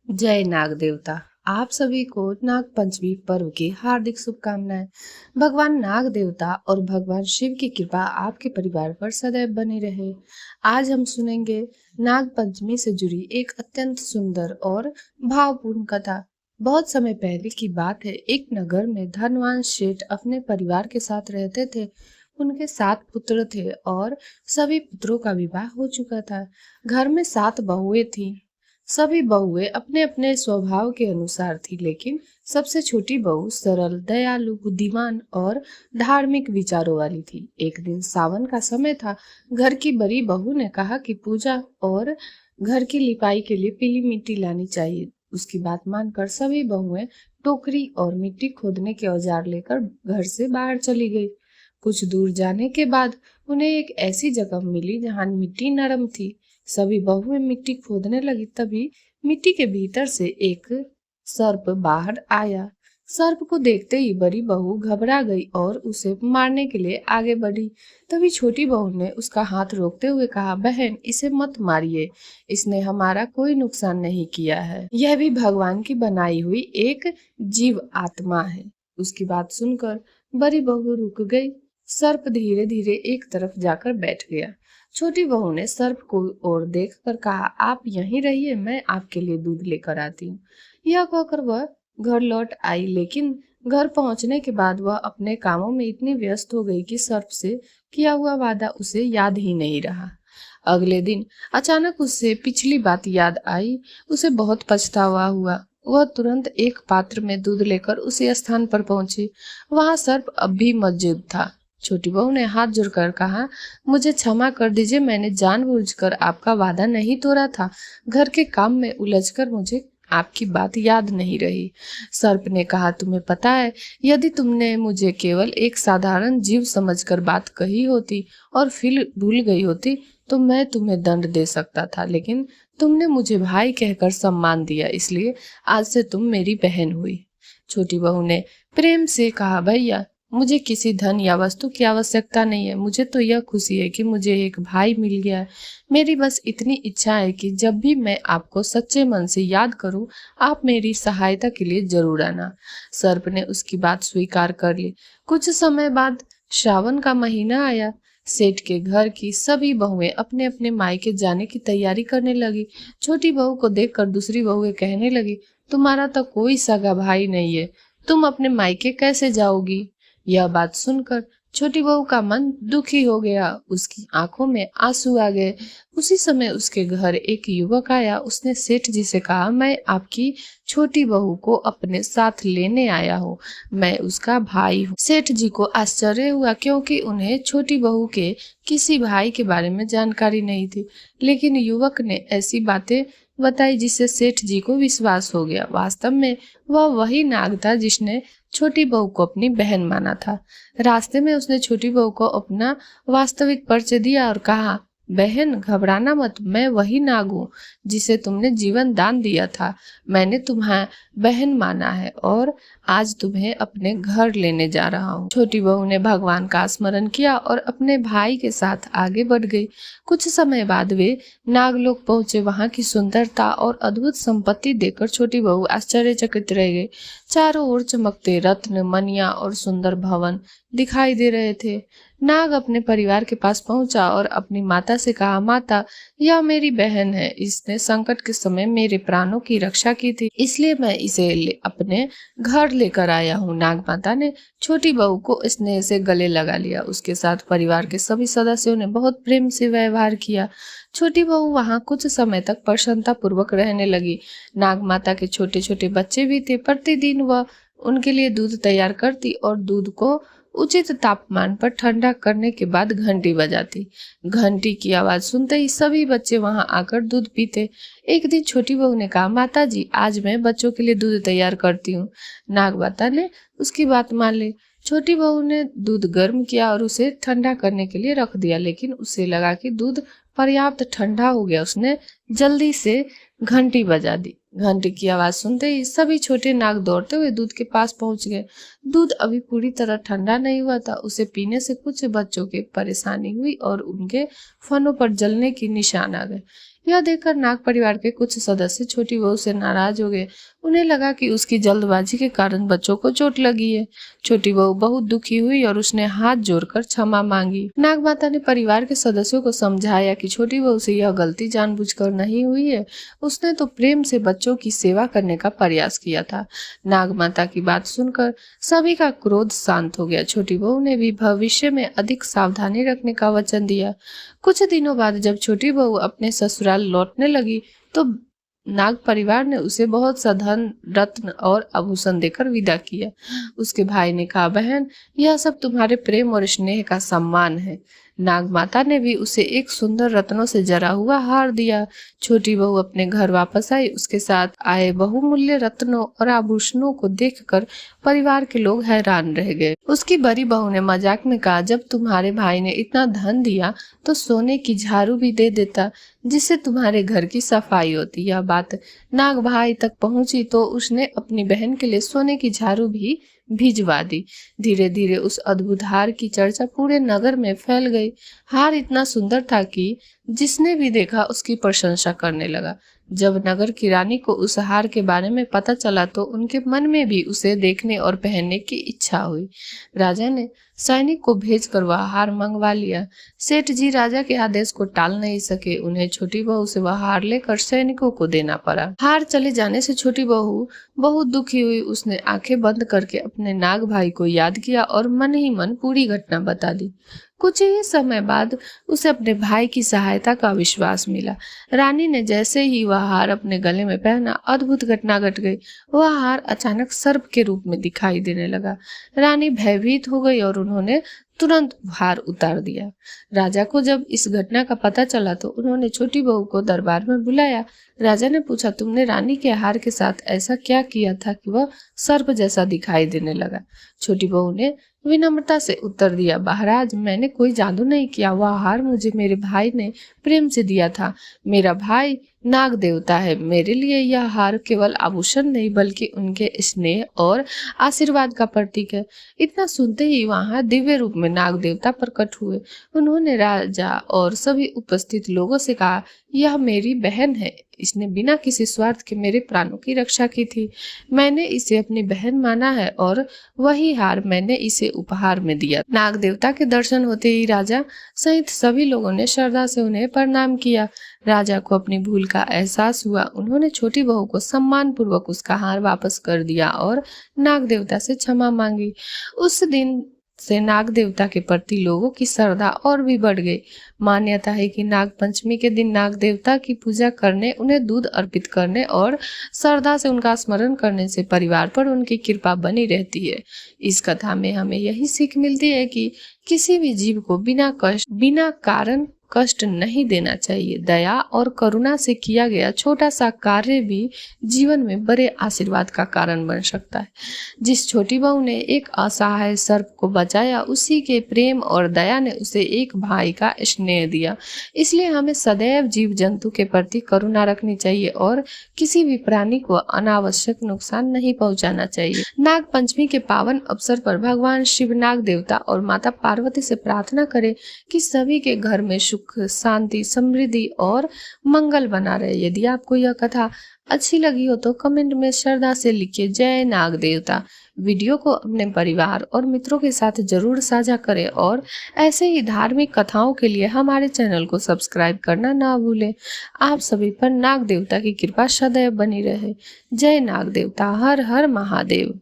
जय नाग देवता। आप सभी को नाग पंचमी पर्व की हार्दिक शुभकामनाएं। भगवान नाग देवता और भगवान शिव की कृपा आपके परिवार पर सदैव बनी रहे। आज हम सुनेंगे नाग पंचमी से जुड़ी एक अत्यंत सुंदर और भावपूर्ण कथा। बहुत समय पहले की बात है। एक नगर में धनवान सेठ अपने परिवार के साथ रहते थे। उनके 7 पुत्र थे और सभी पुत्रों का विवाह हो चुका था। घर में 7 बहुएं थीं। सभी बहुएं अपने अपने स्वभाव के अनुसार थी, लेकिन सबसे छोटी बहू सरल, दयालु, बुद्धिमान और धार्मिक विचारों वाली थी। एक दिन सावन का समय था। घर की बड़ी बहू ने कहा कि पूजा और घर की लिपाई के लिए पीली मिट्टी लानी चाहिए। उसकी बात मानकर सभी बहुएं टोकरी और मिट्टी खोदने के औजार लेकर घर से बाहर चली गई। कुछ दूर जाने के बाद उन्हें एक ऐसी जगह मिली जहां मिट्टी नरम थी। सभी बहुएं मिट्टी खोदने लगी। तभी मिट्टी के भीतर से एक सर्प बाहर आया। सर्प को देखते ही बड़ी बहू घबरा गई और उसे मारने के लिए आगे बढ़ी। तभी छोटी बहू ने उसका हाथ रोकते हुए कहा, बहन, इसे मत मारिए। इसने हमारा कोई नुकसान नहीं किया है। यह भी भगवान की बनाई हुई एक जीव आत्मा है। उसकी बात सुनकर बड़ी बहू रुक गई। सर्प धीरे धीरे एक तरफ जाकर बैठ गया। छोटी बहू ने सर्प को ओर देखकर कहा, आप यहीं रहिए, मैं आपके लिए दूध लेकर आती हूँ। यह कहकर वह घर लौट आई, लेकिन घर पहुंचने के बाद वह अपने कामों में इतनी व्यस्त हो गई कि सर्प से किया हुआ वादा उसे याद ही नहीं रहा। अगले दिन अचानक उससे पिछली बात याद आई। उसे बहुत पछतावा हुआ। वह तुरंत एक पात्र में दूध लेकर उसी स्थान पर पहुंची। वहां सर्प अब भी मौजूद था। छोटी बहू ने हाथ जोड़कर कहा, मुझे क्षमा कर दीजिए, मैंने जानबूझकर आपका वादा नहीं तोड़ा था। घर के काम में उलझकर मुझे आपकी बात याद नहीं रही। सर्प ने कहा, तुम्हें पता है, यदि तुमने मुझे केवल एक साधारण जीव समझकर बात कही होती और फिर भूल गई होती तो मैं तुम्हें दंड दे सकता था, लेकिन तुमने मुझे भाई कहकर सम्मान दिया, इसलिए आज से तुम मेरी बहन हुई। छोटी बहू ने प्रेम से कहा, भैया, मुझे किसी धन या वस्तु की आवश्यकता नहीं है। मुझे तो यह खुशी है कि मुझे एक भाई मिल गया है। मेरी बस इतनी इच्छा है कि जब भी मैं आपको सच्चे मन से याद करूं, आप मेरी सहायता के लिए जरूर आना। सर्प ने उसकी बात स्वीकार कर ली। कुछ समय बाद श्रावण का महीना आया। सेठ के घर की सभी बहुएं अपने अपने मायके जाने की तैयारी करने लगी। छोटी बहू को देखकर दूसरी बहुएं कहने लगी, तुम्हारा तो कोई सगा भाई नहीं है, तुम अपने मायके कैसे जाओगी? यह बात सुनकर छोटी बहू का मन दुखी हो गया। उसकी आंखों में आंसू आ गए। उसी समय उसके घर एक युवक आया। उसने सेठ जी से कहा, मैं आपकी छोटी बहू को अपने साथ लेने आया हूँ। मैं उसका भाई हूँ। सेठ जी को आश्चर्य हुआ, क्योंकि उन्हें छोटी बहू के किसी भाई के बारे में जानकारी नहीं थी। लेकिन युवक ने ऐसी बातें बताई जिससे सेठ जी को विश्वास हो गया। वास्तव में वह वही नाग था जिसने छोटी बहू को अपनी बहन माना था। रास्ते में उसने छोटी बहू को अपना वास्तविक परिचय दिया और कहा, बहन, घबराना मत, मैं वही नाग हूँ जिसे तुमने जीवन दान दिया था। मैंने तुम्हें बहन माना है और आज तुम्हें अपने घर लेने जा रहा हूँ। छोटी बहू ने भगवान का स्मरण किया और अपने भाई के साथ आगे बढ़ गई। कुछ समय बाद वे नागलोक पहुंचे। वहां की सुंदरता और अद्भुत संपत्ति देखकर छोटी बहू आश्चर्यचकित रह गई। चारों ओर चमकते रत्न, मणियां और सुंदर भवन दिखाई दे रहे थे। नाग अपने परिवार के पास पहुंचा और अपनी माता से कहा, माता, यह मेरी बहन है। इसने संकट के समय मेरे प्राणों की रक्षा की थी, इसलिए मैं इसे अपने घर लेकर आया हूँ। नाग माता ने छोटी बहू को स्नेह से गले लगा लिया। उसके साथ परिवार के सभी सदस्यों ने बहुत प्रेम से व्यवहार किया। छोटी बहू वहां कुछ समय तक प्रसन्नता पूर्वक रहने लगी। नाग माता के छोटे छोटे बच्चे भी थे। प्रतिदिन वह उनके लिए दूध तैयार करती और दूध को उचित तापमान पर ठंडा करने के बाद घंटी बजाती। घंटी की आवाज सुनते ही सभी बच्चे वहां आकर दूध पीते। एक दिन छोटी बहू ने कहा, माता जी, आज मैं बच्चों के लिए दूध तैयार करती हूँ। नाग माता ने उसकी बात मान ली। छोटी बहू ने दूध गर्म किया और उसे ठंडा करने के लिए रख दिया, लेकिन उसे लगा कि दूध पर्याप्त ठंडा हो गया। उसने जल्दी से घंटी बजा दी। घंटी की आवाज सुनते ही सभी छोटे नाग दौड़ते हुए दूध के पास पहुंच गए। दूध अभी पूरी तरह ठंडा नहीं हुआ था। उसे पीने से कुछ बच्चों की परेशानी हुई और उनके फनों पर जलने की निशान आ गए। यह देखकर नाग परिवार के कुछ सदस्य छोटी बहू से नाराज हो गए। उन्हें लगा कि उसकी जल्दबाजी के कारण बच्चों को चोट लगी है। छोटी बहू बहुत दुखी हुई और उसने हाथ जोड़कर क्षमा मांगी। नाग माता ने परिवार के सदस्यों को समझाया कि छोटी बहू से यह गलती जानबूझकर नहीं हुई है, उसने तो प्रेम से बच्चों की सेवा करने का प्रयास किया था। नाग माता की बात सुनकर सभी का क्रोध शांत हो गया। छोटी बहू ने भी भविष्य में अधिक सावधानी रखने का वचन दिया। कुछ दिनों बाद जब छोटी बहू अपने ससुराल लौटने लगी तो नाग परिवार ने उसे बहुत सा धन, रत्न और आभूषण देकर विदा किया। उसके भाई ने कहा, बहन, यह सब तुम्हारे प्रेम और स्नेह का सम्मान है। नाग माता ने भी उसे एक सुंदर रत्नों से जरा हुआ हार दिया। छोटी बहू अपने घर वापस आई। उसके साथ आए बहुमूल्य रत्नों और आभूषणों को देखकर परिवार के लोग हैरान रह गए। उसकी बड़ी बहू ने मजाक में कहा, जब तुम्हारे भाई ने इतना धन दिया तो सोने की झाड़ू भी दे देता, जिससे तुम्हारे घर की सफाई होती। यह बात नाग भाई तक पहुंची तो उसने अपनी बहन के लिए सोने की झाड़ू भी भिजवा दी। धीरे धीरे उस अद्भुत हार की चर्चा पूरे नगर में फैल गई। हार इतना सुंदर था कि जिसने भी देखा उसकी प्रशंसा करने लगा। जब नगर की रानी को उस हार के बारे में पता चला तो उनके मन में भी उसे देखने और पहनने की इच्छा हुई। राजा ने सैनिक को भेजकर वह हार मंगवा लिया। सेठ जी राजा के आदेश को टाल नहीं सके। उन्हें छोटी बहू से वह हार लेकर सैनिकों को देना पड़ा। हार चले जाने से छोटी बहू बहुत दुखी हुई। उसने आंखें बंद करके अपने नाग भाई को याद किया और मन ही मन पूरी घटना बता दी। कुछ ही समय बाद उसे अपने भाई की सहायता का विश्वास मिला। रानी ने जैसे ही वह हार अपने गले में पहना, अद्भुत घटना घट गई। वह हार अचानक सर्प के रूप में दिखाई देने लगा। रानी भयभीत हो गई और उन्होंने तुरंत हार उतार दिया। राजा को जब इस घटना का पता चला तो उन्होंने छोटी बहू को दरबार में बुलाया। राजा ने पूछा, तुमने रानी के हार के साथ ऐसा क्या किया था कि वह सर्प जैसा दिखाई देने लगा? छोटी बहू ने विनम्रता से उत्तर दिया, महाराज, मैंने कोई जादू नहीं किया। वह हार मुझे मेरे भाई ने प्रेम से दिया था। मेरा भाई नाग देवता है। मेरे लिए यह हार केवल आभूषण नहीं बल्कि उनके स्नेह और आशीर्वाद का प्रतीक है। इतना सुनते ही वहां दिव्य रूप में नाग देवता प्रकट हुए। उन्होंने राजा और सभी उपस्थित लोगों से कहा, यह मेरी बहन है। इसने बिना किसी स्वार्थ के मेरे प्राणों की रक्षा की थी। मैंने इसे अपनी बहन माना है और वही हार मैंने इसे उपहार में दिया। नाग देवता के दर्शन होते ही राजा सहित सभी लोगों ने श्रद्धा से उन्हें प्रणाम किया। राजा को अपनी भूल का एहसास हुआ। उन्होंने छोटी बहू को सम्मान पूर्वक उसका हार वापस कर दिया और नाग देवता से क्षमा मांगी। उस दिन से नाग देवता के प्रति लोगों की श्रद्धा और भी बढ़ गई। मान्यता है कि नाग पंचमी के दिन नाग देवता की पूजा करने, उन्हें दूध अर्पित करने और श्रद्धा से उनका स्मरण करने से परिवार पर उनकी कृपा बनी रहती है। इस कथा में हमें यही सीख मिलती है कि किसी भी जीव को बिना कारण कष्ट नहीं देना चाहिए। दया और करुणा से किया गया छोटा सा कार्य भी जीवन में बड़े आशीर्वाद का कारण बन सकता है। जिस छोटी बहू ने एक असहाय सर्प को बचाया, उसी के प्रेम और दया ने उसे एक भाई का स्नेह दिया। इसलिए हमें सदैव जीव जंतु के प्रति करुणा रखनी चाहिए और किसी भी प्राणी को अनावश्यक नुकसान नहीं पहुंचाना चाहिए। नाग पंचमी के पावन अवसर पर भगवान शिव, नाग देवता और माता पार्वती से प्रार्थना करें कि सभी के घर में सुख, शांति, समृद्धि और मंगल बना रहे। यदि आपको यह कथा अच्छी लगी हो तो कमेंट में श्रद्धा से लिखिए, जय नाग देवता। वीडियो को अपने परिवार और मित्रों के साथ जरूर साझा करें और ऐसे ही धार्मिक कथाओं के लिए हमारे चैनल को सब्सक्राइब करना ना भूलें। आप सभी पर नाग देवता की कृपा सदैव बनी रहे। जय नाग देवता। हर हर महादेव।